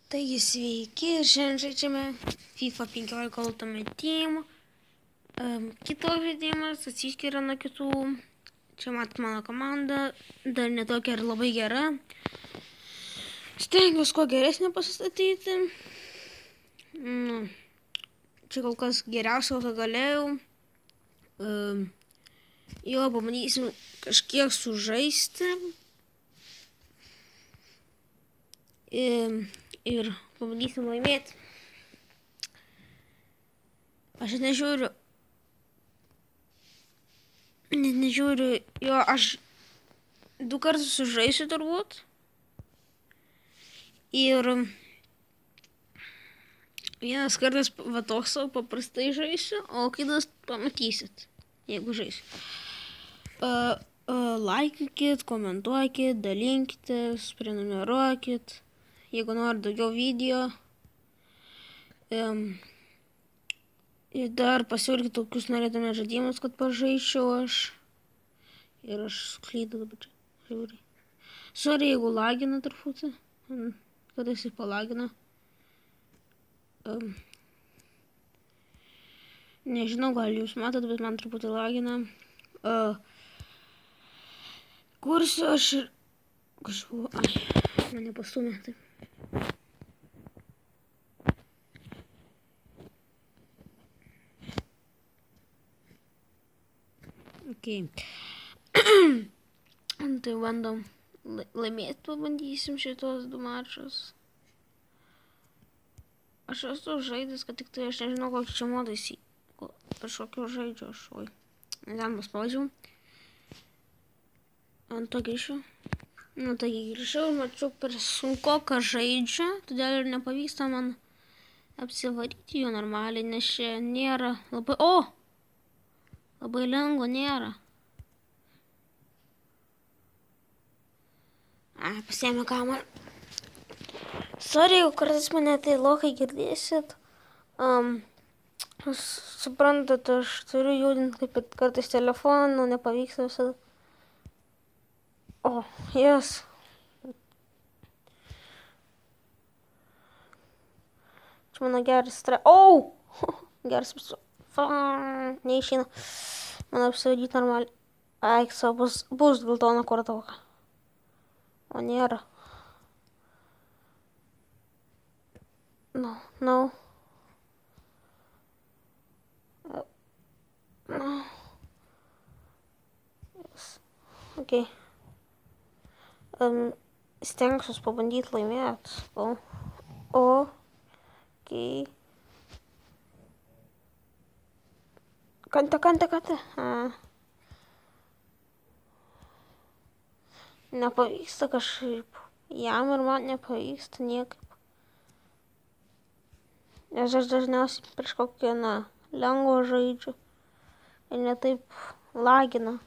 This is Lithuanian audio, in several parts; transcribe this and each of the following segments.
Taigi sveiki, šiandien žaidžiame FIFA 15 Ultimate Team. Kitos žaidimas atsiskiria nuo kitų. Čia matot mano komanda, dar netokia ir labai gera. Stengiuosi kuo geresnį pasistatyti. Čia kol kas geriausia, ką galėjau. Jo, pabandysim kažkiek sužaisti. Ir pabandysim laimėti. Aš nežiūriu. Jo, aš 2 kartus sužaisiu turbūt. Ir vienas kartas va toks savo paprastai žaisiu, o kitas pamatysit, jeigu žaisiu. Laikykit, komentuokit, dalinkitės, prenumeruokit. Jeigu nori daugiau video. Ir dar pasiūlykit, kokius norėtume žaidimus, kad pažaičiau aš. Ir aš klydau dabar čia. Žiūri. Sorry, jeigu lagina truputį. Kada jis palagina. Nežinau, gal jūs matot, bet man truputį lagina. Kursiu aš ir... Kažkuo... Ai, mane pastumė. Taip. Okay. Tai bandom laimėti, pabandysim šitos 2 mačus. Aš esu žaidęs, kad tik tai aš nežinau, kokį čia modą kažkokio žaidžio aš. Oi, ten paspaudžiau. Ant to grįžau. Taigi grįžau, mačiau per sunku, ką žaidžia, todėl ir nepavyksta man apsivaryti jų normaliai, nes čia nėra labai... Labai lengvo nėra. Pasiėmė kamuolį. Sorry, jeigu kartais mane tai lokai girdėsit. Suprantat, aš turiu judinti kaip ir kartais telefoną, nepavyksta visada. Yes. Čia mano geras geras visu. Neišeina. Man apsivaidyti normaliai. Aiksa, bus geltona kortelka. O nėra. No. Yes. Okay. Stengsiuos pabandyti laimėti. Okay. Kante. Nepavyksta kažkaip. Jam ir man nepavyksta niekaip. Nes aš dažniausiai prieš kokią lengvą žaidžiu. Ir netaip lagina.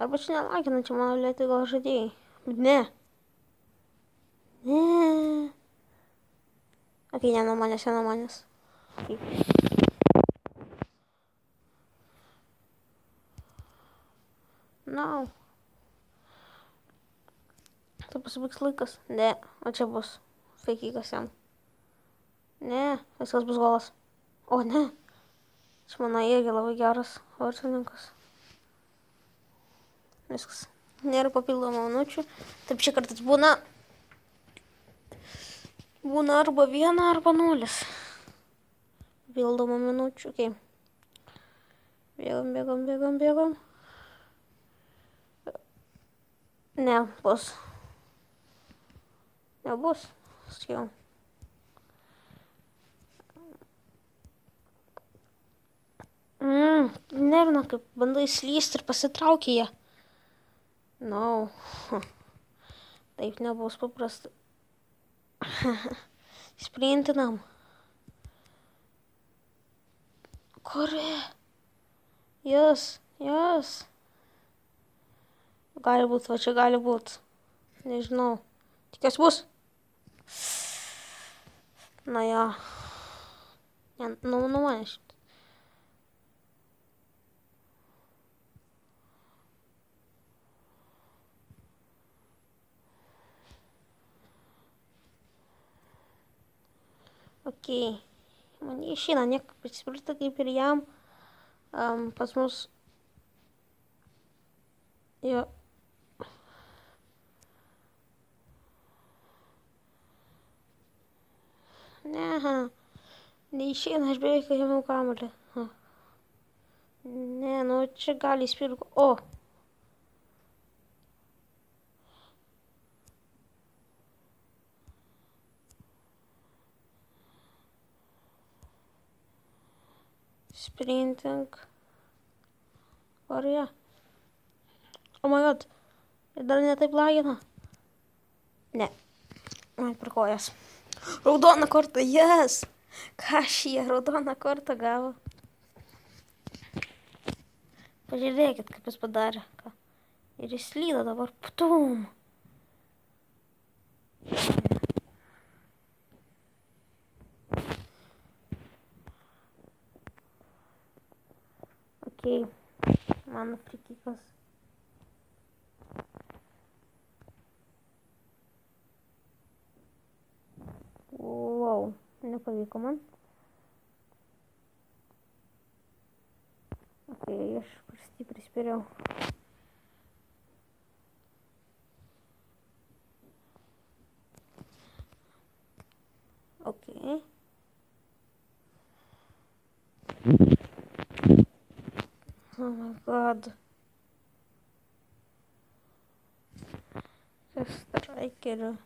Arba čia nelagina, čia mano lėtai gal žaidėjai. Bet ne. Okay, ne nuo manęs. Okay. Tai pasibaigs laikas. Ne, o čia bus feikikas jam. Ne, viskas bus golas. O ne, čia mano irgi labai geras vartininkas. Viskas. Nėra papildomų minučių. Taip šį kartą būna arba 1, arba 0. Papildomų minučių. Okay. Bėgam. Nebus. Sakiau. Nervina, kaip bandai slysti ir pasitraukia jie. Taip nebus paprasta. Sprintinam. Kur? Yes. Gali būt, va čia gali būt. Nežinau. Tikiuosi bus. Jo. Manęs. Okei. Man išeina niekaip prisipilti kaip ir jam. Pas mus... Jo. Ne, neišeina, aš beveik ėmiau kamuolį. Ne, nu čia gali įspirti. O. Sprinting. Varja. Oh my god. Ir dar netaip lagina. Ne. Man prikojas. Raudoną kortą, yes. Ką šie raudoną kortą gavo? Pažiūrėkit, kaip jis padarė. Ką? Ir jis lydo dabar. Ptum. Okei. Mano frikikas. Wow. Nepavyko man. Okei, aš per stipriai spėriau. Okei. Oh my god. Čia strikeriu.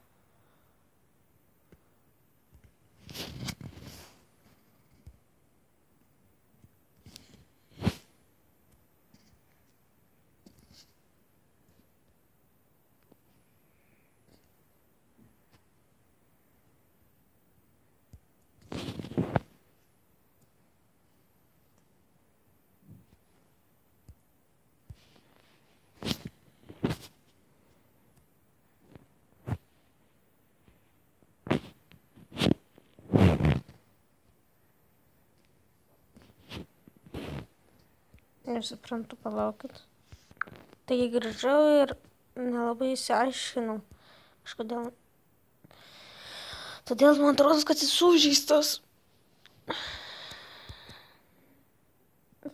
Nesuprantu, palaukit. Taigi grįžau ir nelabai įsiaiškinau. Kažkodėl. Todėl man atrodo, kad jis sužeistas.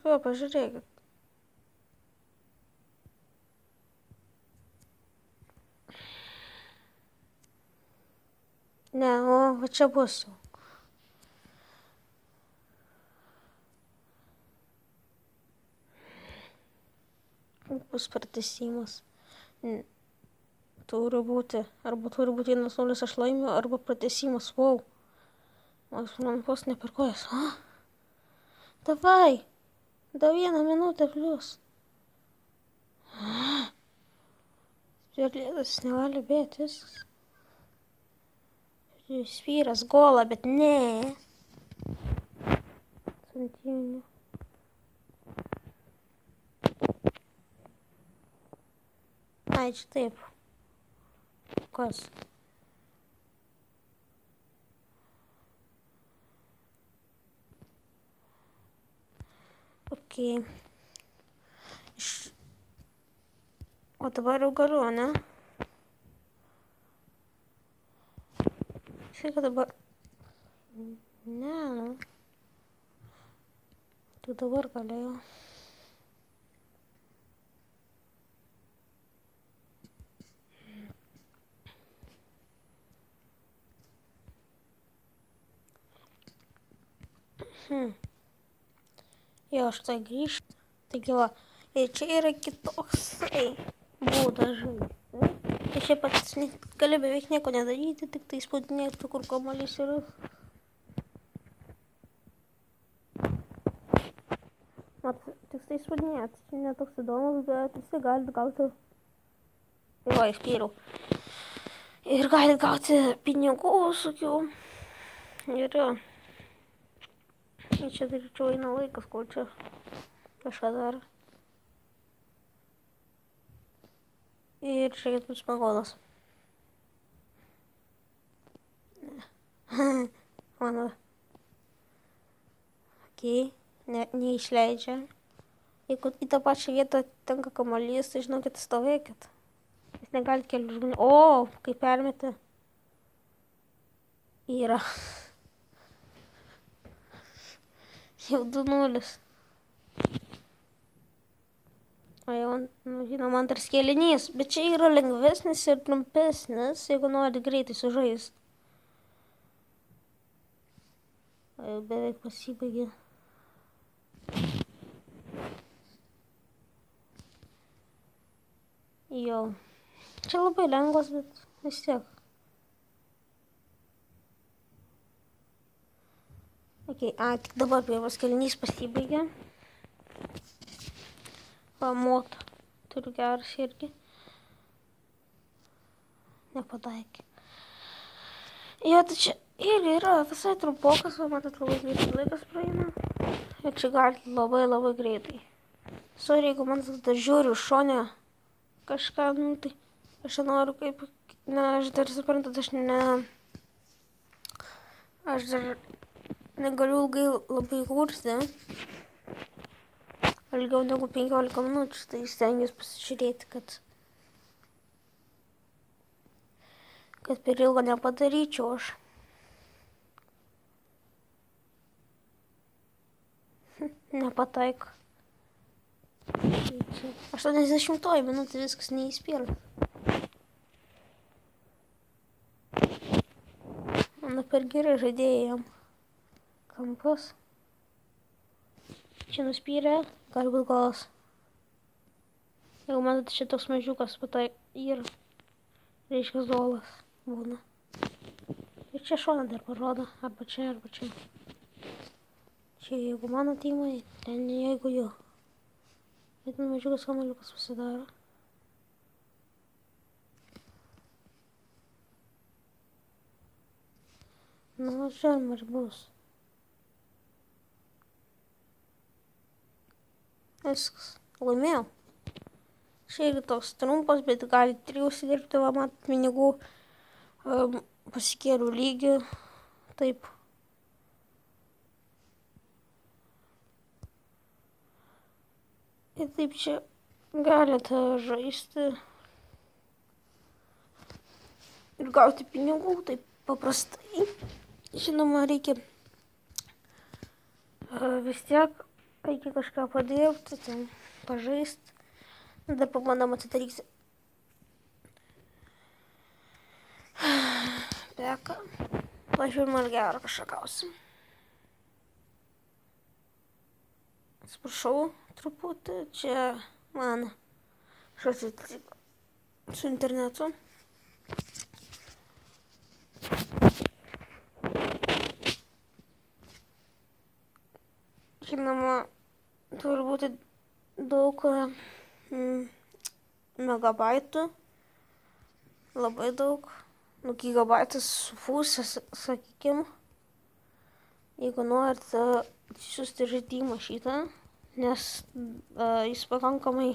Pažiūrėkit. Ne, o va čia bus jau. Bus pratęsimas. Turi būti. Arba turi būti 1-0 aš laimiu, arba pratęsimas. Wow. Man vos neperkojas. Davai. Dar 1 minutę plius. Spėlėtas negali bėti viskas. Spyras golą, bet ne. Santynių. Ai, čia taip. Kas? Okei. O dabar jau galiu, ne? Šiek dabar... Ne, nu. Tu dabar galėjau. Jo, štai grįžti. Taigi va, ir čia yra kitoksai būdas žaisti. Ir čia pats gali beveik nieko nedaryti, tik tai spaudinėti, kur kamuolys yra. Mat, tik tai spaudinėti. Čia netoks įdomus, bet visi gali gauti. Ir va, iškyriau. Ir gali gauti pinigų, sakiau. Ir čia daryčiau eina laikas, kol čia kažką dar. Ir čia bus pagodas. Mano. Okei, neišleidžia. Jeigu į tą pačią vietą tenka kamuolys, tai žinokit, stovėkit. Jis negali kelių žmonių. O, kaip permeti. Yra. Jau 2-0. O jau, žinoma, antras kėlinys. Bet čia yra lengvesnis ir trumpesnis, jeigu nori greitai sužaisti. O jau beveik pasibaigė. Jo. Čia labai lengvas, bet vis tiek. Okay, tik dabar pirmas kėlinys pasibaigė. Pamot. Turiu geras irgi. Nepataikė. Jo, tai čia ir yra visai trumpokas, o matot, labai greitai laikas praeina. Ir čia gali labai greitai. Sorry, jeigu man dar žiūriu šone kažką, nu, tai aš noriu kaip, aš dar suprantu, aš dar negaliu ilgai labai kurti, ilgiau negu 15 minučių, tai stengiuosi pasižiūrėti, kad per ilgo nepadaryčiau aš. Nepataiko. 80 minutė viskas neįspėlė. Mano per gerai žaidėjai kampus. Čia nuspyrė, gali būt golas. Jeigu matote, čia toks mažiukas yra, reiškia golas būna. Ir čia šoną dar parodo, arba čia. Čia jeigu mano teimai, ten jeigu jo. Bet mažiukas kamaliukas pasidaro. Nu, žiūrėjom, ar bus. Viskas, laimėjau. Čia irgi toks trumpas, bet gali 3 užsidirbti, va, mat, pinigų pasikėlių lygį. Taip. Ir taip čia galite žaisti ir gauti pinigų, taip paprastai. Žinoma, reikia vis tiek reikia kažką padirbti, ten pažaisti. Dar pabandom atsidarysi. Peka. Pažiūrėjom, ar gerą kažką gausim. Atsiprašau truputį, čia man kažkas atsitiko su internetu. Žinoma, turi būti daug megabaitų, labai daug, nu gigabaitas su pusė, sakykim, jeigu norite siųsti žaidimą šitą, nes jis pakankamai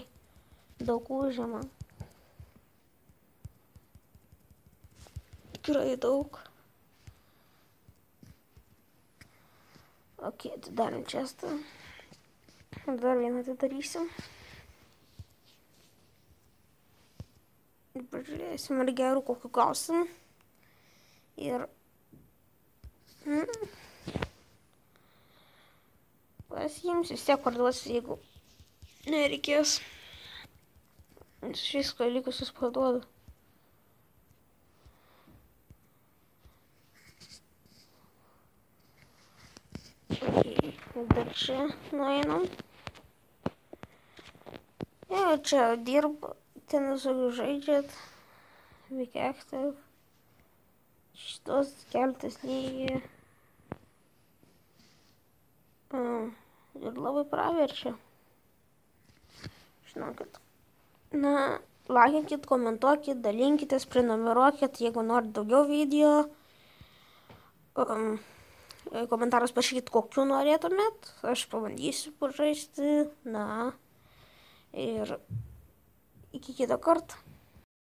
daug užima. Tikrai daug. Ok, atidarim čestą. Dar vieną atidarysim. Ir pažiūrėsim, ar gerų kokių gausim. Ir pasiimsiu, vis tiek parduosiu, jeigu nereikės. Visko likusius parduodu. Dar čia nueinam. Jo, čia dirba, ten visokių žaidžiat. Week Active. Šitos keletas lygį. Ir labai praverčia. Žinokit. Na, laikinkit, komentuokit, dalinkitės, prenumeruokit, jeigu norit daugiau video. Komentaras pašykit, kokiu norėtumėt. Aš pabandysiu pažaisti. Na. Ir iki kito karto.